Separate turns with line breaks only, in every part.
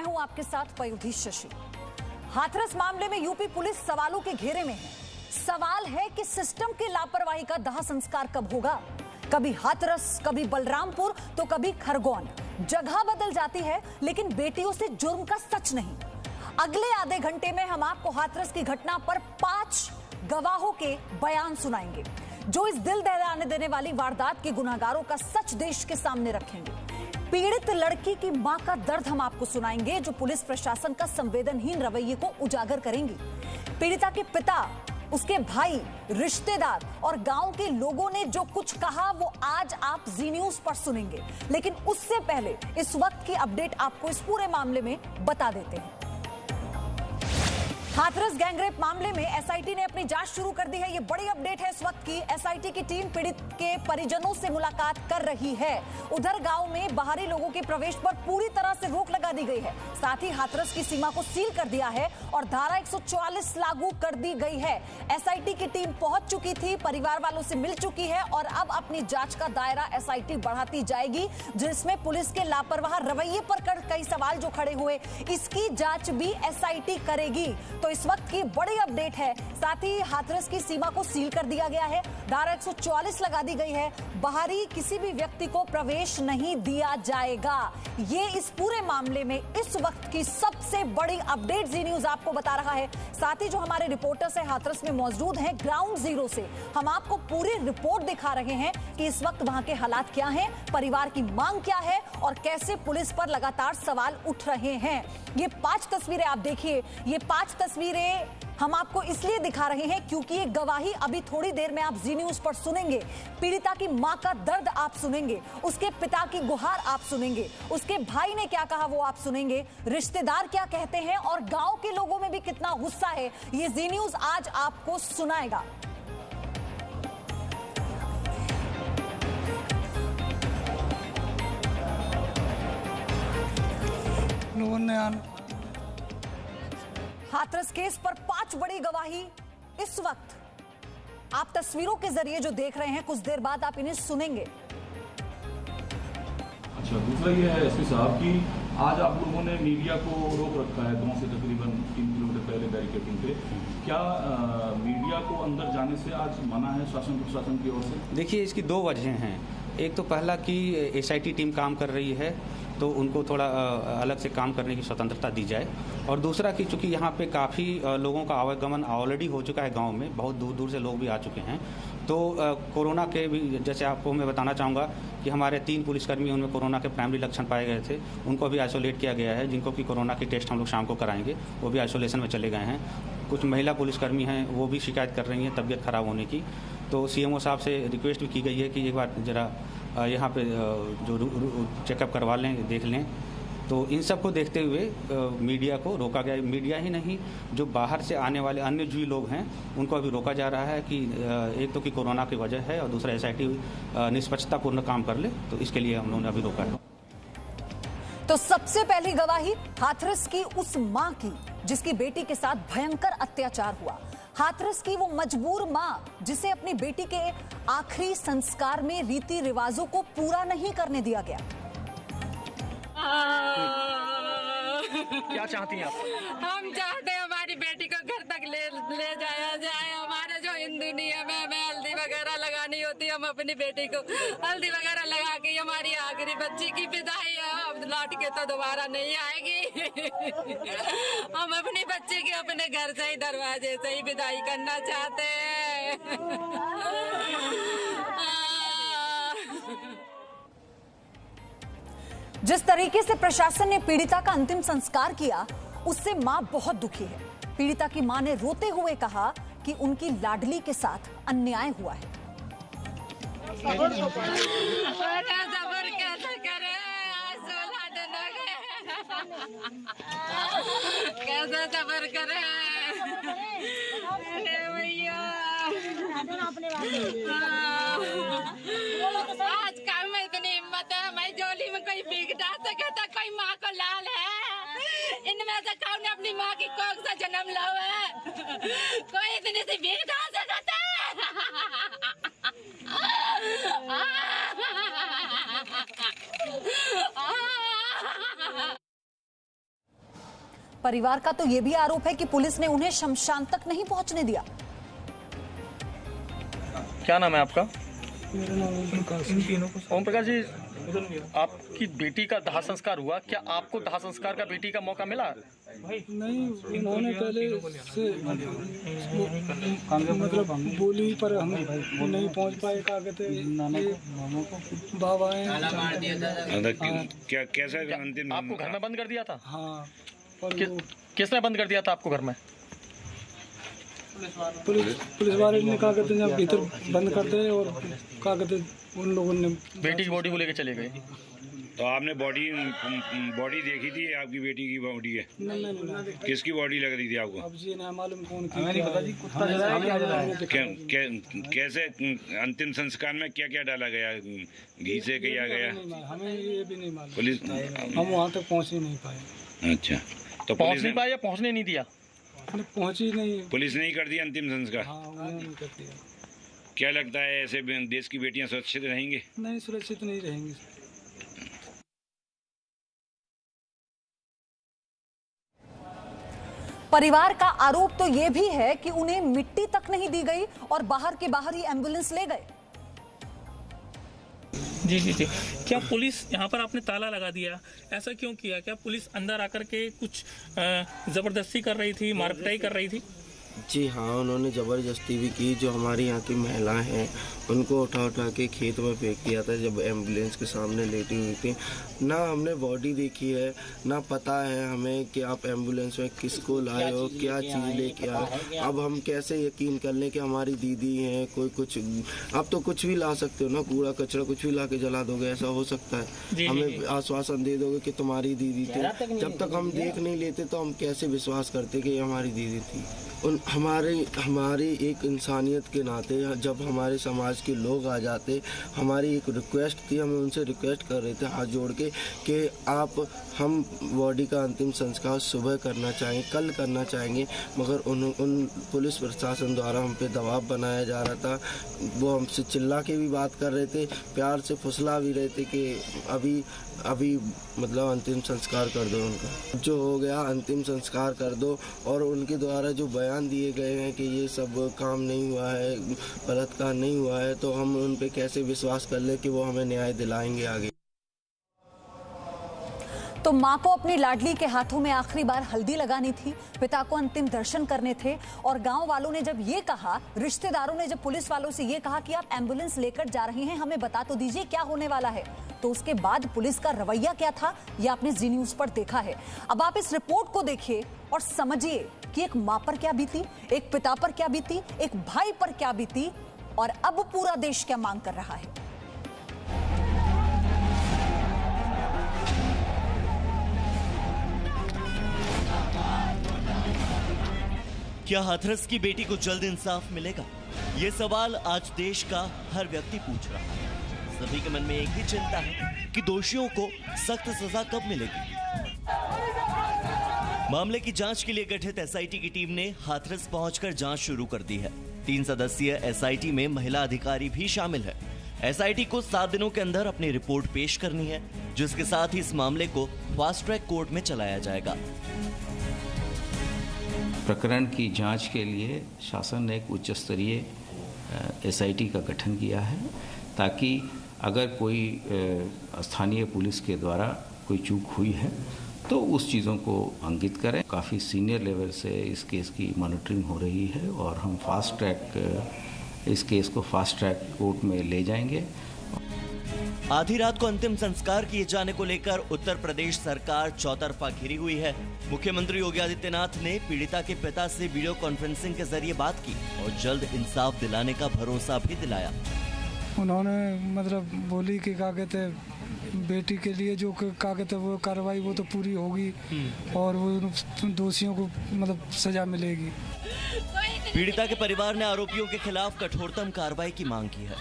मैं हूं आपके साथ पयुधी शशि। हाथरस मामले में यूपी पुलिस सवालों के घेरे में है। सवाल है कि सिस्टम की लापरवाही का दाह संस्कार कब होगा। कभी हाथरस, कभी बलरामपुर, तो कभी खरगोन। जगह बदल जाती है लेकिन बेटियों से जुर्म का सच नहीं। अगले आधे घंटे में हम आपको हाथरस की घटना पर 5 गवाहों के बयान सुनाएंगे जो इस दिल दहलाने देने वाली वारदात के गुनहगारों का सच देश के सामने रखेंगे। पीड़ित लड़की की मां का दर्द हम आपको सुनाएंगे जो पुलिस प्रशासन का संवेदनहीन रवैये को उजागर करेंगी। पीड़िता के पिता, उसके भाई, रिश्तेदार और गांव के लोगों ने जो कुछ कहा वो आज आप जी न्यूज पर सुनेंगे। लेकिन उससे पहले इस वक्त की अपडेट आपको इस पूरे मामले में बता देते हैं। हाथरस गैंगरेप मामले में एसआईटी ने अपनी जांच शुरू कर दी है। ये बड़ी अपडेट है इस वक्त की। एसआईटी की टीम पीड़ित के परिजनों से मुलाकात कर रही है। उधर गांव में बाहरी लोगों के प्रवेश पर पूरी तरह से रोक लगा दी गई है। साथ ही हाथरस की सीमा को सील कर दिया है और धारा 144 लागू कर दी गई है। एसआईटी की टीम पहुंच चुकी थी, परिवार वालों से मिल चुकी है और अब अपनी जांच का दायरा एसआईटी बढ़ाती जाएगी, जिसमें पुलिस के लापरवाह रवैये पर कई सवाल जो खड़े हुए, इसकी जांच भी एसआईटी करेगी। तो इस वक्त की बड़ी अपडेट है। साथ ही हाथरस की सीमा को सील कर दिया गया है, धारा 144 लगा दी गई है, बाहरी किसी भी व्यक्ति को प्रवेश नहीं दिया जाएगा। ये इस पूरे मामले में इस वक्त की सबसे बड़ी अपडेट जी न्यूज आपको बता रहा है। साथ ही जो हमारे रिपोर्टर्स है हाथरस में मौजूद हैं, ग्राउंड जीरो से हम आपको पूरी रिपोर्ट दिखा रहे हैं कि इस वक्त वहां के हालात क्या हैं, परिवार की मांग क्या है और कैसे पुलिस पर लगातार सवाल उठ रहे हैं। ये 5 तस्वीरें आप देखिए। ये 5 तस्वीरें हम आपको इसलिए दिखा रहे हैं क्योंकि ये गवाही अभी थोड़ी देर में आप जी न्यूज पर सुनेंगे। पीड़िता की मां का दर्द आप सुनेंगे, उसके पिता की गुहार आप सुनेंगे, उसके भाई ने क्या कहा वो आप सुनेंगे, रिश्तेदार क्या कहते हैं और गांव के लोगों में भी कितना गुस्सा है, ये जी न्यूज आज आपको सुनाएगा। हाथरस केस पर 5 बड़ी गवाही इस वक्त आप तस्वीरों के जरिए जो देख रहे हैं, कुछ देर बाद आप इन्हें सुनेंगे।
अच्छा, दूसरा ये है एसपी साहब की आज आप लोगों ने मीडिया को रोक रखा है गांव से तकरीबन 3 किलोमीटर पहले बैरिकेडिंग पे। क्या मीडिया को अंदर जाने से आज मना है शासन प्रशासन की ओर से?
देखिए, इसकी 2 वजह हैं। एक तो पहला कि एसआईटी टीम काम कर रही है तो उनको थोड़ा अलग से काम करने की स्वतंत्रता दी जाए, और दूसरा कि चूँकि यहाँ पे काफ़ी लोगों का आवागमन ऑलरेडी हो चुका है गांव में, बहुत दूर दूर से लोग भी आ चुके हैं। तो कोरोना के भी, जैसे आपको मैं बताना चाहूँगा कि हमारे 3 पुलिसकर्मी, उनमें कोरोना के प्राइमरी लक्षण पाए गए थे, उनको भी आइसोलेट किया गया है। जिनको कि कोरोना की टेस्ट हम लोग शाम को कराएंगे, वो भी आइसोलेशन में चले गए हैं। कुछ महिला पुलिसकर्मी हैं, वो भी शिकायत कर रही हैं तबीयत खराब होने की। तो सीएमओ साहब से रिक्वेस्ट भी की गई है कि एक बार ज़रा यहाँ पे जो चेकअप करवा लें, देख लें। तो इन सब को देखते हुए मीडिया को रोका गया। मीडिया ही नहीं, जो बाहर से आने वाले अन्य जो लोग हैं उनको अभी रोका जा रहा है कि एक तो कि कोरोना की वजह है और दूसरा एसआईटी निष्पक्षतापूर्ण काम कर ले, तो इसके लिए हम लोगों ने अभी रोका है।
तो सबसे पहली गवाही हाथरस की उस मां की जिसकी बेटी के साथ भयंकर अत्याचार हुआ। हाथरस की वो मजबूर मां जिसे अपनी बेटी के आखिरी संस्कार में रीति रिवाजों को पूरा नहीं करने दिया गया।
क्या चाहती हैं आप?
हम चाहते हैं हमारी बेटी को घर तक ले जाया जाए। हमारा जो हिंदू नियम है, हमें हल्दी वगैरह लगानी होती है, हम अपनी बेटी को हल्दी वगैरह लगा के हमारी आखिरी बच्ची की विदाई है। अब लौट के तो दोबारा नहीं आएगी। हम अपनी बच्ची की अपने घर से ही, दरवाजे से ही विदाई करना चाहते हैं।
जिस तरीके से प्रशासन ने पीड़िता का अंतिम संस्कार किया, उससे मां बहुत दुखी है। पीड़िता की मां ने रोते हुए कहा कि उनकी लाडली के साथ अन्याय हुआ है।
सबर कैसे करें, आज 16 दिन हो गए, कैसे सबर करें भैया। आज काम में इतनी हिम्मत है, मैं जोली में कोई भीख डाल सके तो कोई माँ को लाल है। इनमें से कौन अपनी माँ की कोख से जन्म लो है, कोई इतनी सी भीख डाल सकता है।
परिवार का तो यह भी आरोप है कि पुलिस ने उन्हें शमशान तक नहीं पहुंचने दिया।
क्या नाम है आपका?
मेरा नाम
ओम प्रकाश जी, आपकी बेटी का दाह संस्कार हुआ, क्या आपको दाह संस्कार का बेटी का मौका मिला?
नहीं, उन्होंने पहले से मतलब बोली पर हम नहीं पहुंच पाए। क्या कहते बाबा
क्या कैसा अंतिम
आपको घर में बंद कर दिया था?
हाँ, और
किसने बंद कर दिया था आपको घर में?
पुलिस वाले ने कहा कहते जब भीतर बंद करते और कहा कहते उन लोगों ने
बेटी की बॉडी को लेके चले गए।
तो आपने बॉडी देखी थी? आपकी बेटी की बॉडी है?
नहीं।
किसकी बॉडी लग रही थी आपको?
अब जी ना मालूम कौन की।
कैसे अंतिम संस्कार में क्या क्या डाला गया? घी से किया गया?
हमें ये भी नहीं मालूम।
पुलिस
हम वहाँ तक पहुँच ही नहीं पाए।
अच्छा, तो
पहुँच नहीं पाए या पहुँचने नहीं दिया?
पहुँची नहीं।
पुलिस नहीं कर दिया अंतिम संस्कार?
हाँ, उन्होंने नहीं कर दिया।
क्या लगता है ऐसे देश की बेटियां सुरक्षित रहेंगी?
नहीं, सुरक्षित नहीं रहेंगी।
परिवार का आरोप तो यह भी है कि उन्हें मिट्टी तक नहीं दी गई और बाहर के बाहर ही एम्बुलेंस ले गए।
जी। क्या पुलिस यहाँ पर आपने ताला लगा दिया, ऐसा क्यों किया? क्या पुलिस अंदर आकर के कुछ जबरदस्ती कर रही थी, मारपिटाई कर रही थी?
जी हाँ, उन्होंने ज़बरदस्ती भी की। जो हमारी यहाँ की महिलाएं हैं उनको उठा के खेत में फेंक दिया था जब एम्बुलेंस के सामने लेटी हुई थी। ना हमने बॉडी देखी है, ना पता है हमें कि आप एम्बुलेंस में किसको लाए हो, क्या चीज़ लेके आए। अब हम कैसे यकीन कर लें कि हमारी दीदी हैं? कोई कुछ, आप तो कुछ भी ला सकते हो ना, कूड़ा कचरा कुछ भी ला के जला दोगे, ऐसा हो सकता है? हमें आश्वासन दे दोगे कि तुम्हारी दीदी थी। जब तक हम देख नहीं लेते तो हम कैसे विश्वास करते कि ये हमारी दीदी थी? हमारी एक इंसानियत के नाते जब हमारे समाज के लोग आ जाते, हमारी एक रिक्वेस्ट थी, हम उनसे रिक्वेस्ट कर रहे थे हाथ जोड़ के कि हम बॉडी का अंतिम संस्कार सुबह करना चाहें, कल करना चाहेंगे, मगर उन पुलिस प्रशासन द्वारा हम पे दबाव बनाया जा रहा था। वो हमसे चिल्ला के भी बात कर रहे थे, प्यार से फुसला भी रहे थे कि अभी मतलब अंतिम संस्कार कर दो उनका, जो हो गया अंतिम संस्कार कर दो। और उनके द्वारा जो बयान दिए गए हैं कि ये सब काम नहीं हुआ है, बलात्कार नहीं हुआ है, तो हम उन पे कैसे विश्वास कर लें कि वो हमें न्याय दिलाएंगे आगे।
तो मां को अपनी लाडली के हाथों में आखिरी बार हल्दी लगानी थी, पिता को अंतिम दर्शन करने थे, और गांव वालों ने जब ये कहा, रिश्तेदारों ने जब पुलिस वालों से ये कहा कि आप एम्बुलेंस लेकर जा रहे हैं, हमें बता तो दीजिए क्या होने वाला है, तो उसके बाद पुलिस का रवैया क्या था ये आपने जी न्यूज पर देखा है। अब आप इस रिपोर्ट को देखिए और समझिए कि एक मां पर क्या बीती, एक पिता पर क्या बीती, एक भाई पर क्या बीती, और अब पूरा देश क्या मांग कर रहा है।
क्या हाथरस की बेटी को जल्द इंसाफ मिलेगा? ये सवाल आज देश का हर व्यक्ति पूछ रहा है। सभी के मन में एक ही चिंता है कि दोषियों को सख्त सजा कब मिलेगी। मामले की जांच के लिए गठित एसआईटी की टीम ने हाथरस पहुंचकर जांच शुरू कर दी है। 3 सदस्यीय एसआईटी में महिला अधिकारी भी शामिल है। एसआईटी को 7 दिनों के अंदर अपनी रिपोर्ट पेश करनी है, जिसके साथ ही इस मामले को फास्ट ट्रैक कोर्ट में चलाया जाएगा।
प्रकरण की जांच के लिए शासन ने एक उच्च स्तरीय एसआईटी का गठन किया है, ताकि अगर कोई स्थानीय पुलिस के द्वारा कोई चूक हुई है तो उस चीज़ों को अंकित करें। काफ़ी सीनियर लेवल से इस केस की मॉनिटरिंग हो रही है और हम इस केस को फास्ट ट्रैक कोर्ट में ले जाएंगे।
आधी रात को अंतिम संस्कार किए जाने को लेकर उत्तर प्रदेश सरकार चौतरफा घिरी हुई है। मुख्यमंत्री योगी आदित्यनाथ ने पीड़िता के पिता से वीडियो कॉन्फ्रेंसिंग के जरिए बात की और जल्द इंसाफ दिलाने का भरोसा भी दिलाया।
उन्होंने मतलब बोली कि क्या कहते बेटी के लिए जो क्या कहते वो कार्रवाई वो तो पूरी होगी और वो दोषियों को मतलब सजा मिलेगी।
पीड़िता के परिवार ने आरोपियों के खिलाफ कठोरतम कार्रवाई की मांग की है।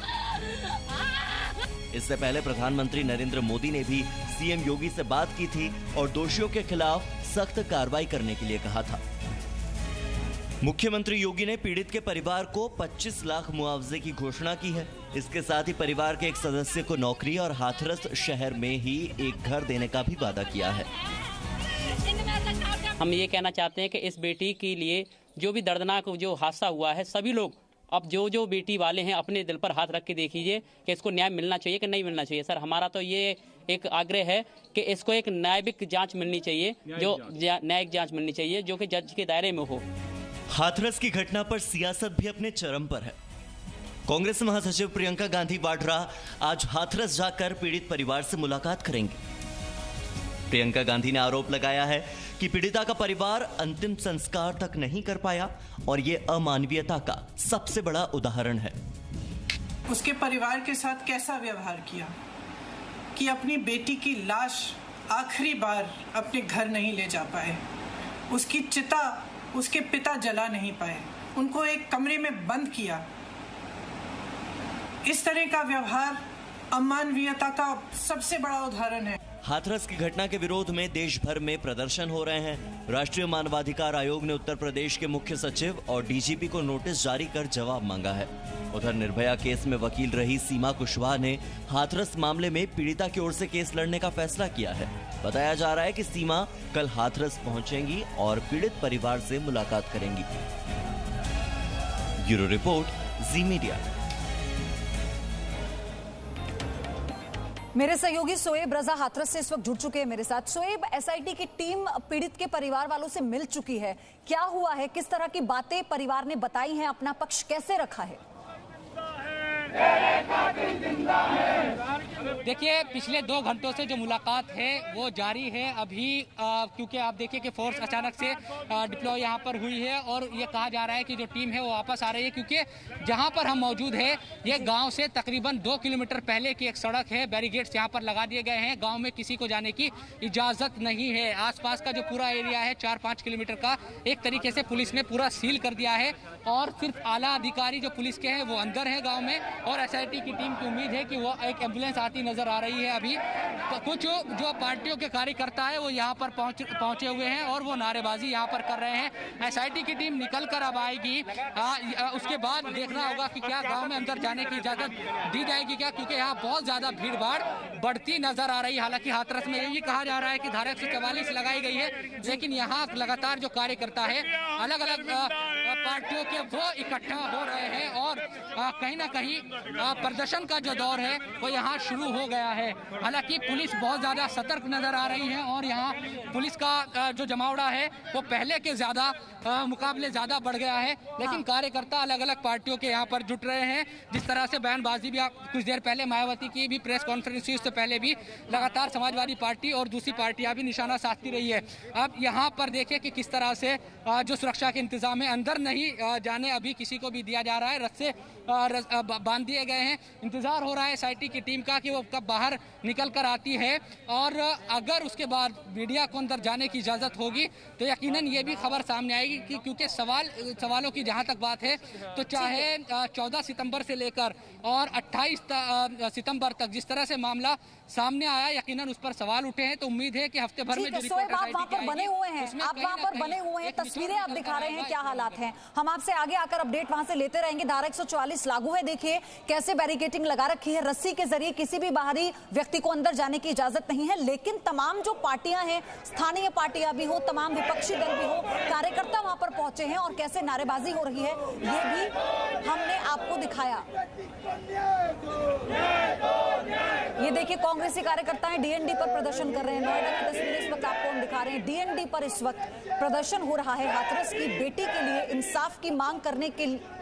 इससे पहले प्रधानमंत्री नरेंद्र मोदी ने भी सीएम योगी से बात की थी और दोषियों के खिलाफ सख्त कार्रवाई करने के लिए कहा था। मुख्यमंत्री योगी ने पीड़ित के परिवार को 25 लाख मुआवजे की घोषणा की है। इसके साथ ही परिवार के एक सदस्य को नौकरी और हाथरस शहर में ही एक घर देने का भी वादा किया है।
हम ये कहना चाहते हैं कि इस बेटी के लिए जो भी दर्दनाक जो हादसा हुआ है, सभी लोग अब जो बेटी वाले हैं अपने दिल पर हाथ रख के देख लीजिए कि इसको न्याय मिलना चाहिए कि नहीं मिलना चाहिए। सर, हमारा तो ये एक आग्रह है कि इसको एक न्यायिक जांच मिलनी चाहिए, जो न्यायिक जांच मिलनी चाहिए जो कि जज के दायरे में हो।
हाथरस की घटना पर सियासत भी अपने चरम पर है। कांग्रेस महासचिव प्रियंका गांधी वाड्रा आज हाथरस जाकर पीड़ित परिवार से मुलाकात करेंगे। प्रियंका गांधी ने आरोप लगाया है कि पीड़िता का परिवार अंतिम संस्कार तक नहीं कर पाया और ये अमानवीयता का सबसे बड़ा उदाहरण है।
उसके परिवार के साथ कैसा व्यवहार किया कि अपनी बेटी की लाश आखिरी बार अपने घर नहीं ले जा पाए, उसकी चिता उसके पिता जला नहीं पाए, उनको एक कमरे में बंद किया। इस तरह का व्यवहार अमानवीयता का सबसे बड़ा उदाहरण है।
हाथरस की घटना के विरोध में देश भर में प्रदर्शन हो रहे हैं। राष्ट्रीय मानवाधिकार आयोग ने उत्तर प्रदेश के मुख्य सचिव और डीजीपी को नोटिस जारी कर जवाब मांगा है। उधर निर्भया केस में वकील रही सीमा कुशवाहा ने हाथरस मामले में पीड़िता की ओर से केस लड़ने का फैसला किया है। बताया जा रहा है कि सीमा कल हाथरस पहुंचेंगी और पीड़ित परिवार से मुलाकात करेंगी। ब्यूरो रिपोर्ट, जी मीडिया।
मेरे सहयोगी सोएब रजा हाथरस से इस वक्त जुड़ चुके हैं मेरे साथ। सोएब, एसआईटी की टीम पीड़ित के परिवार वालों से मिल चुकी है, क्या हुआ है, किस तरह की बातें परिवार ने बताई हैं, अपना पक्ष कैसे रखा है?
देखिए, पिछले 2 घंटों से जो मुलाकात है वो जारी है अभी, क्योंकि आप देखिए कि फोर्स अचानक से डिप्लॉय यहाँ पर हुई है और ये कहा जा रहा है कि जो टीम है वो वापस आ रही है, क्योंकि जहाँ पर हम मौजूद है ये गांव से तकरीबन 2 किलोमीटर पहले की एक सड़क है। बैरिकेड्स यहाँ पर लगा दिए गए हैं, गांव में किसी को जाने की इजाज़त नहीं है। आसपास का जो पूरा एरिया है 4-5 किलोमीटर का, एक तरीके से पुलिस ने पूरा सील कर दिया है और सिर्फ आला अधिकारी जो पुलिस के हैं वो अंदर है गाँव में। और एसआईटी की टीम की उम्मीद है कि वो एक एम्बुलेंस आती नजर आ रही है। अभी तो कुछ जो पार्टियों के कार्यकर्ता है वो यहाँ पर पहुंचे हुए हैं और वो नारेबाजी यहाँ पर कर रहे हैं। एसआईटी की टीम निकल कर अब आएगी, उसके बाद देखना होगा कि क्या गांव में अंदर जाने की इजाजत दी जाएगी क्या, क्योंकि यहाँ बहुत ज्यादा भीड़ भाड़ बढ़ती नजर आ रही है। हालांकि हाथरस में यही कहा जा रहा है कि धारा 144 लगाई गई है, लेकिन यहाँ लगातार जो कार्यकर्ता है अलग अलग पार्टियों के वो इकट्ठा हो रहे हैं और कहीं ना कहीं प्रदर्शन का जो दौर है वो यहाँ शुरू हो गया है। हालांकि पुलिस बहुत ज़्यादा सतर्क नजर आ रही है और यहाँ पुलिस का जो जमावड़ा है वो पहले के मुकाबले ज़्यादा बढ़ गया है, लेकिन कार्यकर्ता अलग अलग पार्टियों के यहाँ पर जुट रहे हैं। जिस तरह से बयानबाजी भी आप कुछ देर पहले मायावती की भी प्रेस कॉन्फ्रेंस हुई, उससे पहले भी लगातार समाजवादी पार्टी और दूसरी पार्टियाँ भी निशाना साधती रही है। अब यहाँ पर देखिए कि किस तरह से जो सुरक्षा के इंतजाम है, अंदर नहीं जाने अभी किसी को भी दिया जा रहा है, रस्से बांध दिए गए हैं। इंतजार हो रहा है एसआईटी की टीम का कि वो कब बाहर निकल कर आती है और अगर उसके बाद मीडिया को अंदर जाने की इजाज़त होगी तो यकीनन ये भी खबर सामने आएगी कि क्योंकि सवालों की जहाँ तक बात है तो चाहे 14 सितंबर से लेकर और 28 सितंबर तक जिस तरह से मामला सामने आया, यकीनन उस पर सवाल उठे हैं। तो उम्मीद है कि हफ्ते भर में जो रिपोर्ट
आप वहाँ पर बने हुए हैं, आप वहाँ पर बने हुए हैं, तस्वीरें आप दिखा रहे हैं, क्या हालात हैं, हम आपसे आगे आकर अपडेट वहाँ से लेते रहेंगे। धारा 144 लागू है, देखिए कैसे बैरिकेडिंग लगा रखी है, रस्सी के जरिए किसी भी बाहरी व्यक्ति को अंदर जाने की इजाजत नहीं है। लेकिन तमाम जो पार्टियां हैं, स्थानीय पार्टियां भी हो, तमाम विपक्षी दल भी हो, कार्यकर्ता वहां पर पहुंचे हैं और कैसे नारेबाजी हो रही है ये भी हमने आपको दिखाया। ये देखिए कांग्रेसी कार्यकर्ता हैं, डीएनडी पर प्रदर्शन कर रहे हैं। नोएडा की तस्वीरें इस वक्त आपको हम दिखा रहे हैं, डीएनडी पर इस वक्त प्रदर्शन हो रहा है। हाथरस की बेटी के लिए इंसाफ की मांग करने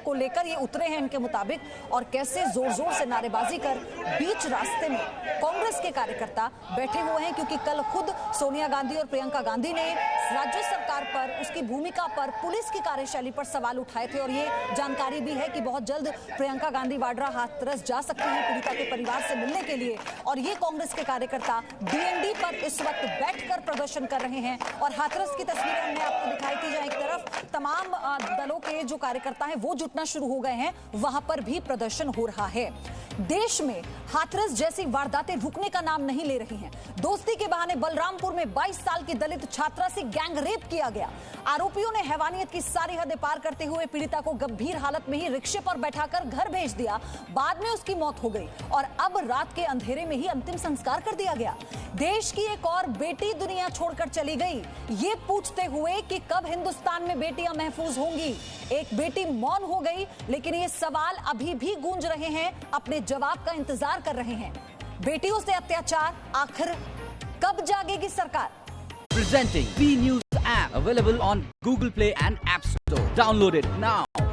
को लेकर ये उतरे हैं इनके मुताबिक, और कैसे जोर जोर से नारेबाजी कर बीच रास्ते में कांग्रेस के कार्यकर्ता बैठे हुए हैं, क्योंकि कल खुद सोनिया गांधी और प्रियंका गांधी ने राज्य सरकार पर, उसकी भूमिका पर, पुलिस की कार्यशैली पर सवाल उठाए थे। और ये जानकारी भी है कि बहुत जल्द प्रियंका गांधी वाड्रा हाथरस जा सकती हैं पीड़िता के परिवार से मिलने के लिए। और ये कांग्रेस के कार्यकर्ता डीएनडी पर इस वक्त बैठकर प्रदर्शन कर रहे हैं। और हाथरस की तस्वीरें हमने आपको दिखाई थी, जहां एक तरफ तमाम दलों के जो कार्यकर्ता हैं वो जुटना शुरू हो गए हैं, वहां पर भी प्रदर्शन हो रहा है। देश में हाथरस जैसी वारदातें रुकने का नाम नहीं ले रही हैं। दोस्ती के बहाने बलरामपुर में 22 साल की दलित छात्रा से गैंग रेप किया गया। आरोपियों ने हैवानियत की सारी हदें पार करते हुए पीड़िता को गंभीर हालत में ही रिक्शे पर बैठाकर घर भेज दिया। बाद में उसकी मौत हो गई और अब रात के अंधेरे में ही अंतिम संस्कार कर दिया गया। देश की एक और बेटी दुनिया छोड़कर चली गई, ये पूछते हुए कि कब हिंदुस्तान में बेटियां महफूज होंगी। एक बेटी मौन हो गई, लेकिन ये सवाल अभी भी गूंज रहे हैं, अपने जवाब का इंतजार कर रहे हैं। बेटियों से अत्याचार आखिर कब जागेगी सरकार?
Presenting V News app, available on Google Play and App Store. Download it now.